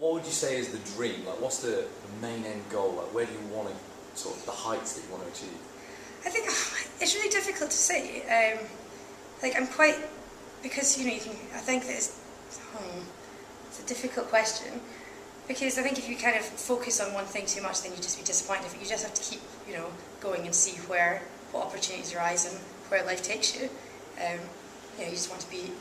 What would you say is the dream? Like, what's the main end goal? Like, where do you want to, sort of, the heights that you want to achieve? I think it's really difficult to say. Like, I'm quite, because, you know, I think that it's a difficult question, because I think if you kind of focus on one thing too much, then you'd just be disappointed. You just have to keep, you know, going and see what opportunities arise and where life takes you. You know, you just want to be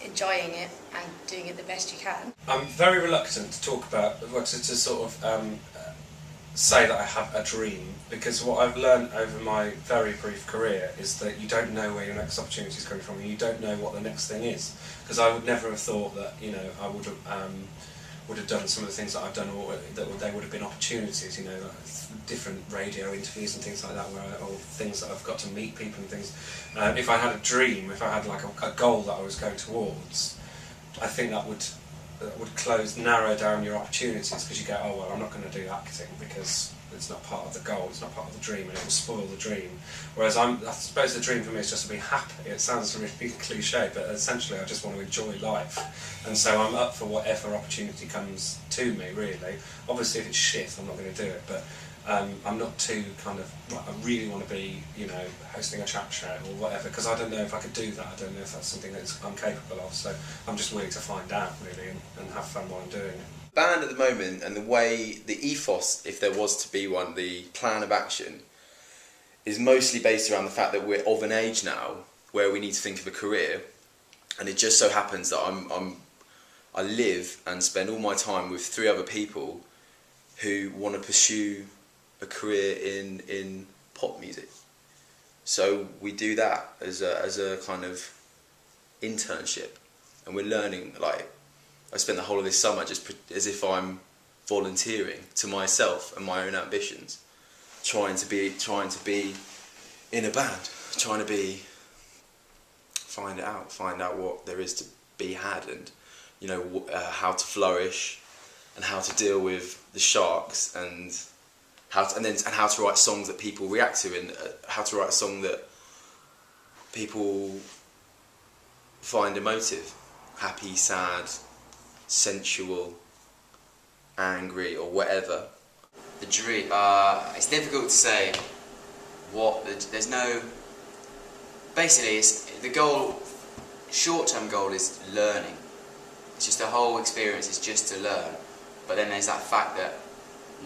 enjoying it and doing it the best you can. I'm very reluctant to talk about, to sort of say that I have a dream, because what I've learned over my very brief career is that you don't know where your next opportunity is coming from, and you don't know what the next thing is. Because I would never have thought that, you know, I would have done some of the things that I've done, or that they would have been opportunities, you know, like different radio interviews and things like that, or things that I've got to meet people and things. If I had a dream, if I had like a goal that I was going towards, I think that would narrow down your opportunities, because you go, oh well, I'm not going to do acting because it's not part of the goal, it's not part of the dream, and it will spoil the dream. Whereas I suppose the dream for me is just to be happy. It sounds really cliche, but essentially I just want to enjoy life, and so I'm up for whatever opportunity comes to me, really. Obviously if it's shit, I'm not going to do it, but I'm not too kind of, like, I really want to be, you know, hosting a chat show or whatever, because I don't know if I could do that. I don't know if that's something that I'm capable of, so I'm just willing to find out, really, and have fun while I'm doing it. Band at the moment, and the way, the ethos, if there was to be one, the plan of action, is mostly based around the fact that we're of an age now where we need to think of a career, and it just so happens that I live and spend all my time with 3 other people who want to pursue a career in pop music. So we do that as a kind of internship, and we're learning. Like, I spent the whole of this summer just as if I'm volunteering to myself and my own ambitions, trying to be in a band, trying to find out what there is to be had, and, you know, how to flourish, and how to deal with the sharks, and how to write songs that people react to, and how to write a song that people find emotive, happy, sad, sensual, angry, or whatever. The dream, it's difficult to say there's no, basically the goal, short-term goal is learning. It's just the whole experience is just to learn, but then there's that fact that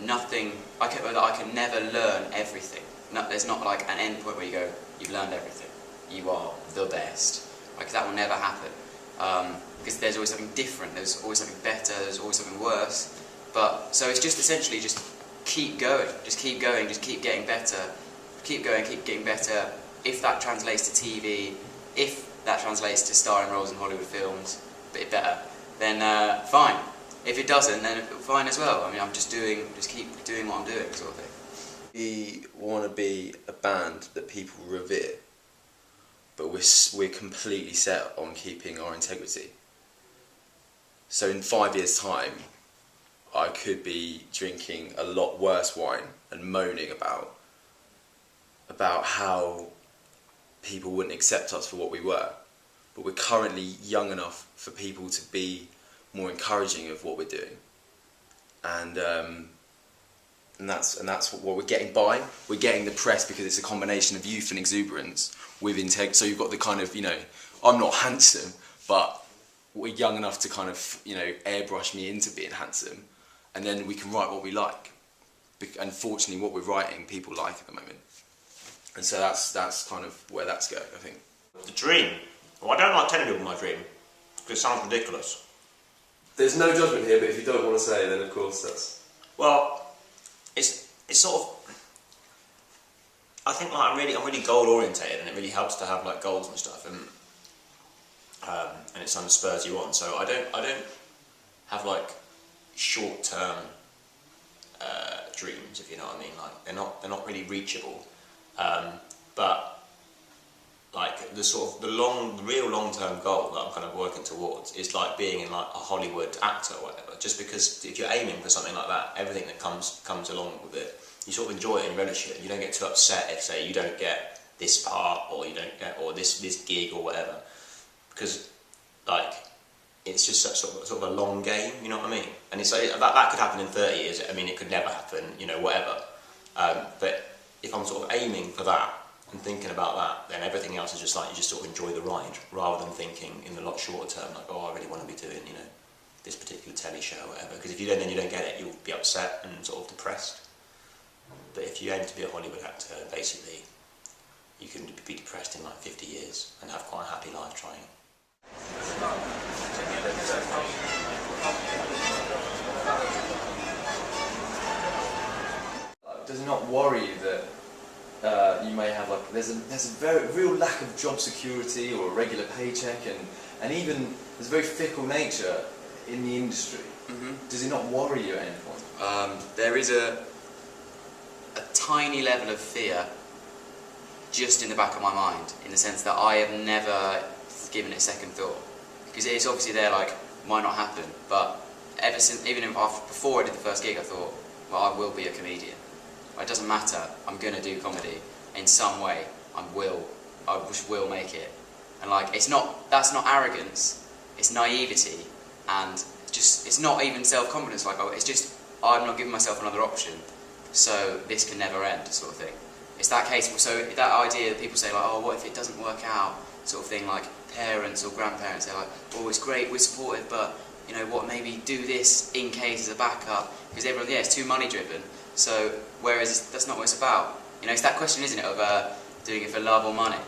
I can never learn everything. There's not like an end point where you go, you've learned everything, you are the best. Like, that will never happen. Because there's always something different, there's always something better, there's always something worse. But, so it's just essentially just keep going, just keep getting better, keep going, keep getting better. If that translates to TV, if that translates to starring roles in Hollywood films, a bit better, then fine. If it doesn't, then fine as well. I mean, just keep doing what I'm doing, sort of thing. We want to be a band that people revere, but we're completely set on keeping our integrity. So in 5 years' time, I could be drinking a lot worse wine and moaning about how people wouldn't accept us for what we were. But we're currently young enough for people to be more encouraging of what we're doing, and that's what we're getting by. We're getting the press because it's a combination of youth and exuberance with integrity. So you've got the kind of, you know, I'm not handsome, but we're young enough to kind of, you know, airbrush me into being handsome, and then we can write what we like. And fortunately, what we're writing, people like at the moment, and so that's kind of where that's going, I think. The dream. Well, I don't like telling people my dream because it sounds ridiculous. There's no judgment here, but if you don't want to say, then of course that's... Well, it's sort of... I think like I'm really goal orientated, and it really helps to have like goals and stuff, and it kind of spurs you on. So I don't have like short-term dreams, if you know what I mean. Like they're not really reachable, but like the real long-term goal that I'm kind of working towards is like being in like a Hollywood actor or whatever. Just because if you're aiming for something like that, everything that comes along with it, you sort of enjoy it and relish it. You don't get too upset if, say, you don't get this part or you don't get this gig or whatever, because like it's just such sort of a long game, you know what I mean? And it's like, that could happen in 30 years. I mean, it could never happen, you know, whatever. But if I'm sort of aiming for that and thinking about that, then everything else is just like you just sort of enjoy the ride rather than thinking in the lot shorter term, like, oh, I really want to be doing, you know, this particular telly show or whatever. Because if you don't, then you don't get it, you'll be upset and sort of depressed. But if you aim to be a Hollywood actor, basically, you can be depressed in like 50 years and have quite a happy life trying. Does it not worry you that you may have like there's a very real lack of job security or a regular paycheck, and even there's a very fickle nature in the industry? Does it not worry you at any point? There is a tiny level of fear just in the back of my mind, in the sense that I have never given it a second thought, because it's obviously there, like, might not happen, but ever since, before I did the first gig, I thought, well, I will be a comedian. It doesn't matter, I'm going to do comedy in some way. I just will make it. And like, that's not arrogance, it's naivety, and it's not even self-confidence. Like, it's just, I'm not giving myself another option, so this can never end, sort of thing. It's that case. So that idea that people say, like, oh, what if it doesn't work out, sort of thing. Like parents or grandparents, they're like, oh, it's great, we're supportive, but you know what? Maybe do this in case as a backup, because everyone, it's too money driven. So whereas that's not what it's about. You know, it's that question, isn't it, of doing it for love or money?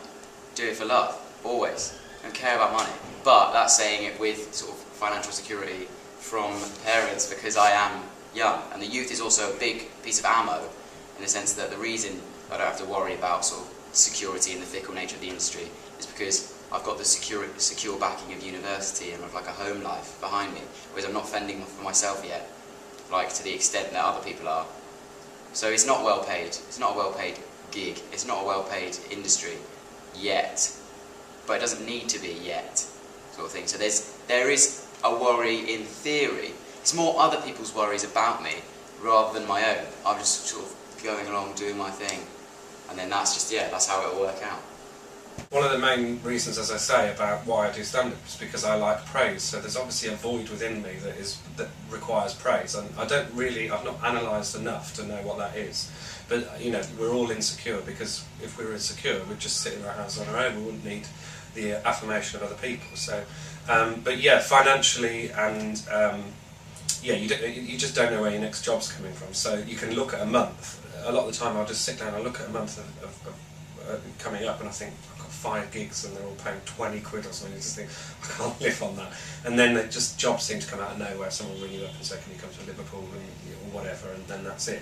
Do it for love, always. Don't care about money. But that's saying it with sort of financial security from parents, because I am young, and the youth is also a big piece of ammo, in the sense that the reason I don't have to worry about sort of security and the fickle nature of the industry is because I've got the secure backing of university and of like a home life behind me, whereas I'm not fending for myself yet, like to the extent that other people are. So it's not well paid. It's not a well paid gig. It's not a well paid industry yet, but it doesn't need to be yet, sort of thing. So there is a worry in theory. It's more other people's worries about me rather than my own. I'm just sort of going along doing my thing, and then that's just, that's how it'll work out. One of the main reasons, as I say, about why I do stand-up is because I like praise. So there's obviously a void within me that requires praise, and I've not analysed enough to know what that is. But you know, we're all insecure, because if we were insecure, we'd just sit in our house on our own. We wouldn't need the affirmation of other people. So, but yeah, financially and you just don't know where your next job's coming from. So you can look at a month. A lot of the time, I'll just sit down and look at a month of coming up, and I think, I've got 5 gigs and they're all paying 20 quid or something. You just think, I can't live on that. And then jobs seem to come out of nowhere. Someone will ring you up and say, can you come to Liverpool, or whatever, and then that's it,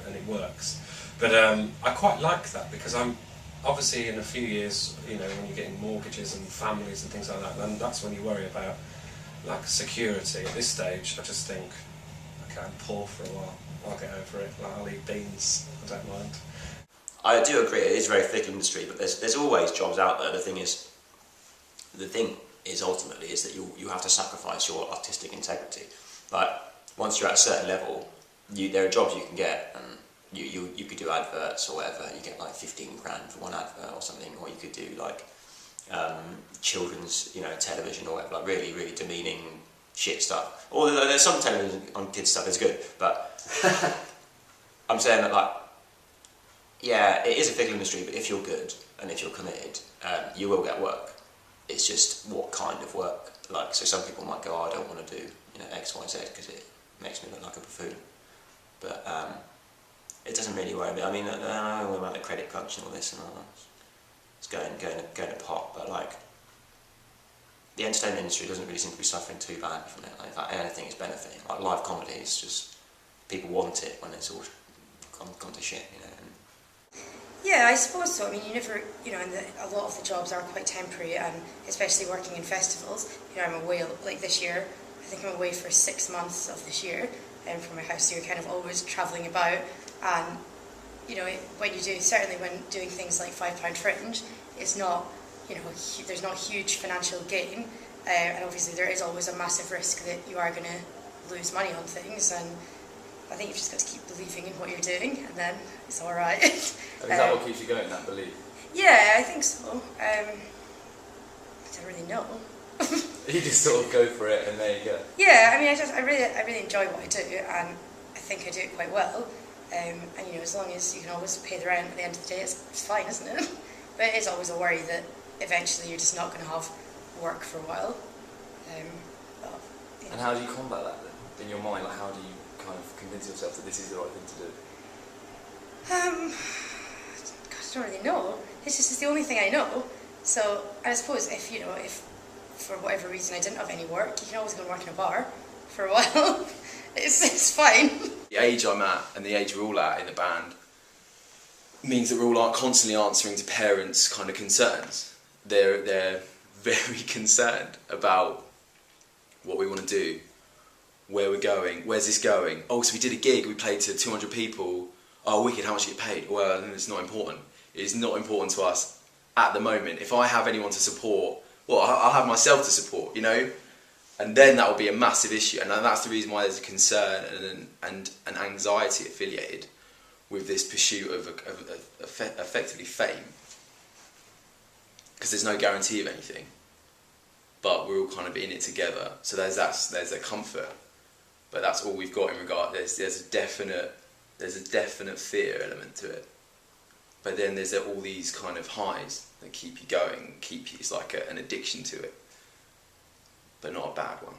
and it works. But I quite like that, because I'm obviously in a few years, you know, when you're getting mortgages and families and things like that, then that's when you worry about like security. At this stage, I just think, okay, I'm poor for a while. I'll get over it. Like, I'll eat beans. I don't mind. I do agree, it is a very fickle industry, but there's always jobs out there. The thing is ultimately is that you have to sacrifice your artistic integrity. Like, once you're at a certain level, there are jobs you can get, and you could do adverts or whatever. You get like 15 grand for one advert or something, or you could do like children's, you know, television or whatever, like really, really demeaning shit stuff. Or there's some television on kids stuff is good, but I'm saying that, like, yeah, it is a fickle industry, but if you're good and if you're committed, you will get work. It's just what kind of work. Like, so some people might go, oh, I don't want to do, you know, X, Y, Z because it makes me look like a buffoon. But it doesn't really worry me. I mean, I don't worry about the credit crunch and all this and all that. It's going to pot, but like, the entertainment industry doesn't really seem to be suffering too badly from it. Like, in fact, anything is benefiting. Like, live comedy is just, people want it when it's all gone to shit, you know. Yeah, I suppose so. I mean, you never, you know, and a lot of the jobs are quite temporary, and especially working in festivals. You know, I'm away, like this year, I think I'm away for 6 months of this year from my house, so you're kind of always travelling about. And, you know, when you do, certainly when doing things like £5 Fringe, it's not, you know, there's not huge financial gain, and obviously there is always a massive risk that you are going to lose money on things, and I think you've just got to keep believing in what you're doing, and then it's all right. Is that what keeps you going, that belief? Yeah, I think so. I don't really know. You just sort of go for it, and there you go. Yeah, I mean, I really enjoy what I do, and I think I do it quite well. And you know, as long as you can always pay the rent at the end of the day, it's fine, isn't it? But it is always a worry that eventually you're just not going to have work for a while. But, you know. And how do you combat that then? In your mind, like how do you kind of convince yourself that this is the right thing to do? God, I don't really know. This is the only thing I know. So I suppose if for whatever reason I didn't have any work, you can always go and work in a bar for a while. It's fine. The age I'm at and the age we're all at in the band means that we're all constantly answering to parents' kind of concerns. They're very concerned about what we want to do, where we're going, where's this going. Oh, so we did a gig, we played to 200 people. Oh, wicked, how much do you get paid? Well, it's not important. It's not important to us at the moment. If I have anyone to support, well, I'll have myself to support, you know? And then that will be a massive issue. And that's the reason why there's a concern and an anxiety affiliated with this pursuit of effectively fame. Because there's no guarantee of anything. But we're all kind of in it together. So there's a comfort. But that's all we've got in regard. There's a definite fear element to it. But then there's all these kind of highs that keep you going, it's like an addiction to it, but not a bad one.